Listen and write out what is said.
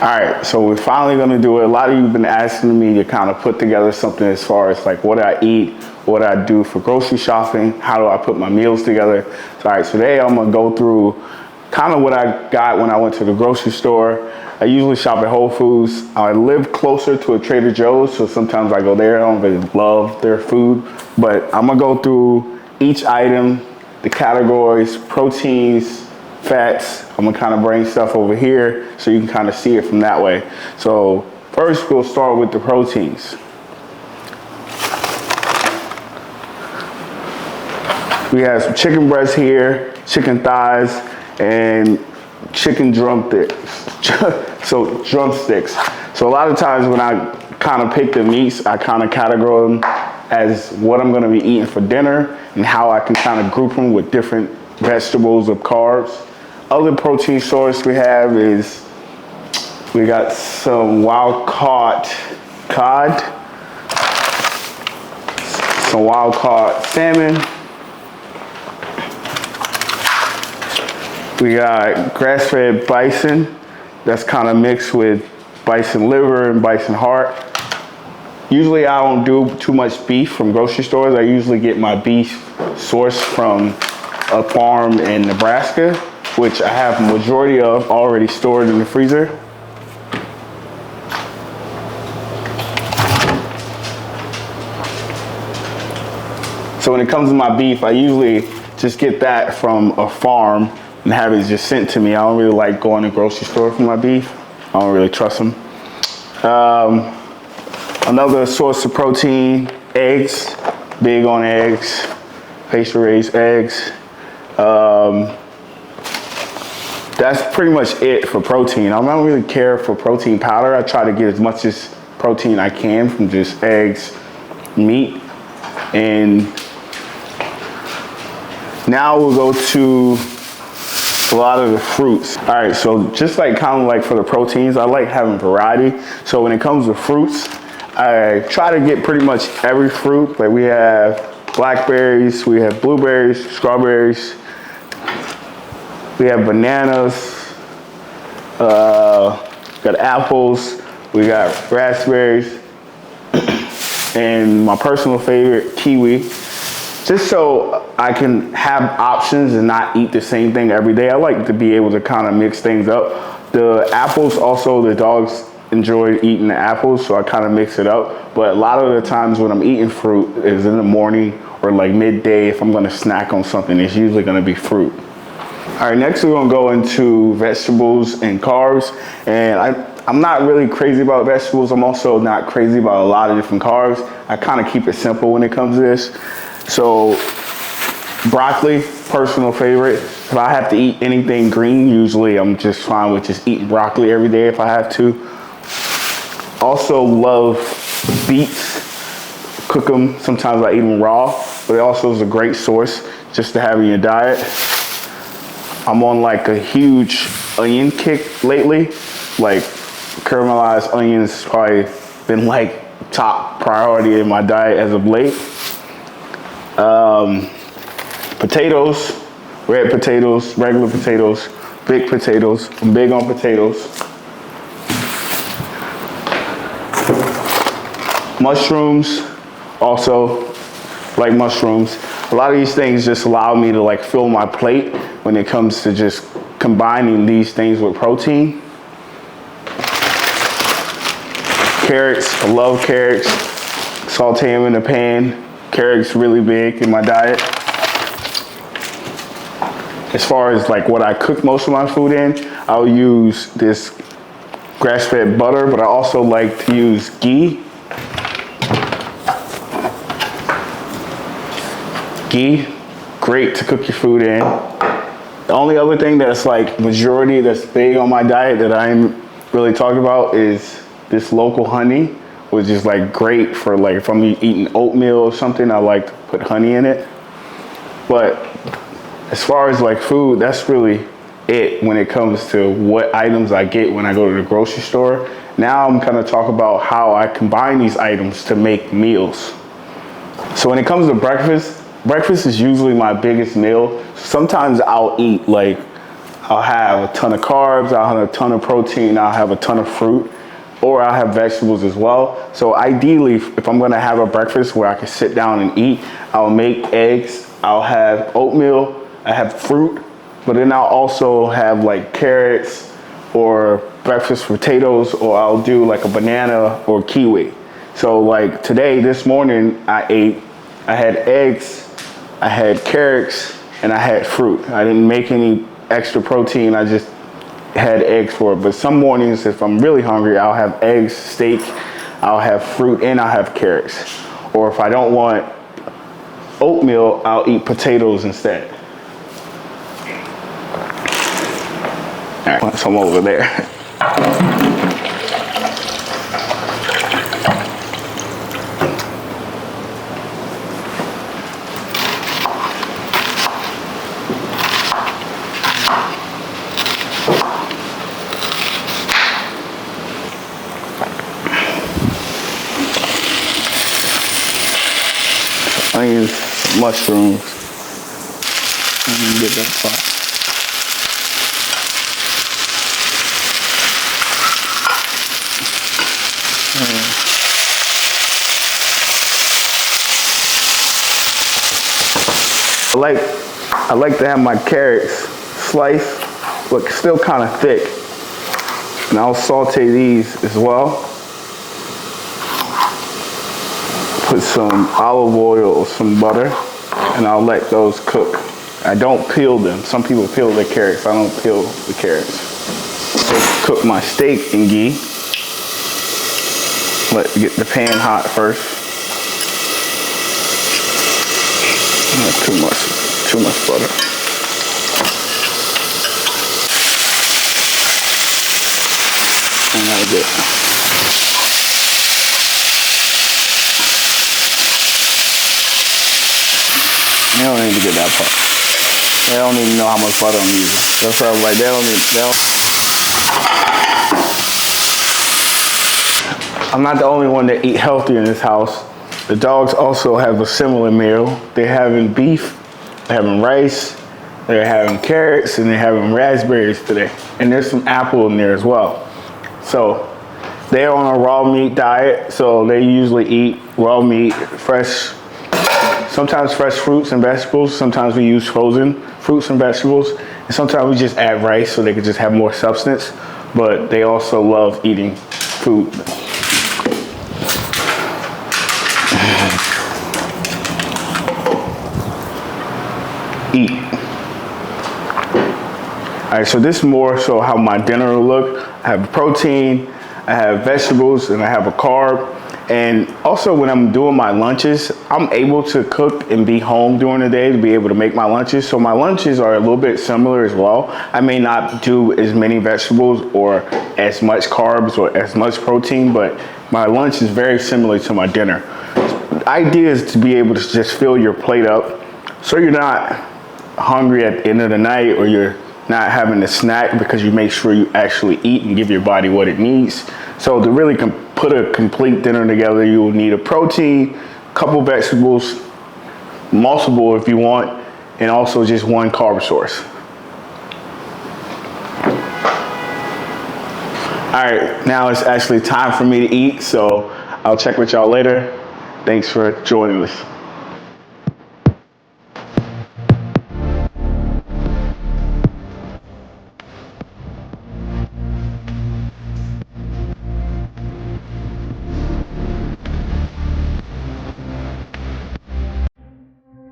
All right, so we're finally gonna do it. A lot of you have been asking me to kind of put together something as far as like what I eat, what I do for grocery shopping, how do I put my meals together. So, all right, so today I'm gonna go through kind of what I got when I went to the grocery store. I usually shop at Whole Foods. I live closer to a Trader Joe's, so sometimes I go there. I don't really love their food, but I'm gonna go through each item, the categories, proteins, fats. I'm gonna kind of bring stuff over here so you can kind of see it from that way. So first we'll start with the proteins. We have some chicken breasts here, chicken thighs, and chicken drumsticks. So drumsticks. So a lot of times when I kind of pick the meats, I kind of categorize them as what I'm gonna be eating for dinner and how I can kind of group them with different vegetables or carbs. Other protein source we have is, we got some wild caught cod, some wild caught salmon. We got grass-fed bison that's kind of mixed with bison liver and bison heart. Usually I don't do too much beef from grocery stores. I usually get my beef sourced from a farm in Nebraska, which I have a majority of already stored in the freezer. So when it comes to my beef, I usually just get that from a farm and have it just sent to me. I don't really like going to the grocery store for my beef. I don't really trust them. Another source of protein, eggs. Big on eggs, pasture-raised eggs. That's pretty much it for protein. I don't really care for protein powder. I try to get as much as protein I can from just eggs, meat, and now we'll go to a lot of the fruits. All right, so just like kind of like for the proteins, I like having variety. So when it comes to fruits, I try to get pretty much every fruit. Like we have blackberries, we have blueberries, strawberries, we have bananas, got apples, we got raspberries, and my personal favorite, kiwi. Just so I can have options and not eat the same thing every day. I like to be able to kind of mix things up. The apples also, the dogs enjoy eating the apples, so I kind of mix it up. But a lot of the times when I'm eating fruit is in the morning or like midday. If I'm gonna snack on something, it's usually gonna be fruit. All right, next we're gonna go into vegetables and carbs. And I'm not really crazy about vegetables. I'm also not crazy about a lot of different carbs. I kind of keep it simple when it comes to this. So broccoli, personal favorite. If I have to eat anything green, usually I'm just fine with just eating broccoli every day if I have to. Also love beets, cook them. Sometimes I eat them raw, but it also is a great source just to have in your diet. I'm on like a huge onion kick lately. Like caramelized onions probably been like top priority in my diet as of late. Potatoes, red potatoes, regular potatoes, big potatoes. I'm big on potatoes. Mushrooms, also like mushrooms. A lot of these things just allow me to like fill my plate when it comes to just combining these things with protein. Carrots, I love carrots. Saute them in a pan. Carrots really big in my diet. As far as like what I cook most of my food in, I'll use this grass-fed butter, but I also like to use ghee. Ghee, great to cook your food in. The only other thing that's like majority that's big on my diet that I'm really talking about is this local honey, which is like great for like if I'm eating oatmeal or something, I like to put honey in it. But as far as like food, that's really it when it comes to what items I get when I go to the grocery store. Now I'm gonna talk about how I combine these items to make meals. So when it comes to breakfast is usually my biggest meal. Sometimes I'll eat like I'll have a ton of carbs, I'll have a ton of protein, I'll have a ton of fruit, or I'll have vegetables as well. So ideally, if I'm gonna have a breakfast where I can sit down and eat, I'll make eggs, I'll have oatmeal, I have fruit, but then I'll also have like carrots or breakfast potatoes, or I'll do like a banana or kiwi. So like today, this morning, I had eggs, I had carrots, and I had fruit. I didn't make any extra protein, I just had eggs for it. But some mornings, if I'm really hungry, I'll have eggs, steak, I'll have fruit, and I'll have carrots. Or if I don't want oatmeal, I'll eat potatoes instead. All right, so I'm over there. Onions, mushrooms. Let me get that pot. I like to have my carrots sliced, but still kind of thick. And I'll saute these as well. Put some olive oil or some butter, and I'll let those cook. I don't peel them. Some people peel their carrots. I don't peel the carrots. So cook my steak in ghee. Get the pan hot first. Not too much butter. And that's it. They don't need to get that part. They don't even know how much butter I'm using. That's what I'm like, they don't. I'm not the only one that eat healthy in this house. The dogs also have a similar meal. They're having beef, they're having rice, they're having carrots, and they're having raspberries today. And there's some apple in there as well. So they're on a raw meat diet, so they usually eat raw meat, fresh, sometimes fresh fruits and vegetables. Sometimes we use frozen fruits and vegetables. And sometimes we just add rice so they can just have more substance. But they also love eating food. Eat. All right, so this is more so how my dinner will look. I have protein, I have vegetables, and I have a carb. And also when I'm doing my lunches, I'm able to cook and be home during the day to be able to make my lunches. So my lunches are a little bit similar as well. I may not do as many vegetables or as much carbs or as much protein, but my lunch is very similar to my dinner. The idea is to be able to just fill your plate up so you're not hungry at the end of the night, or you're not having a snack, because you make sure you actually eat and give your body what it needs. So to really put a complete dinner together, you will need a protein, a couple vegetables, multiple if you want, and also just one carb source. All right, now it's actually time for me to eat, so I'll check with y'all later. Thanks for joining us.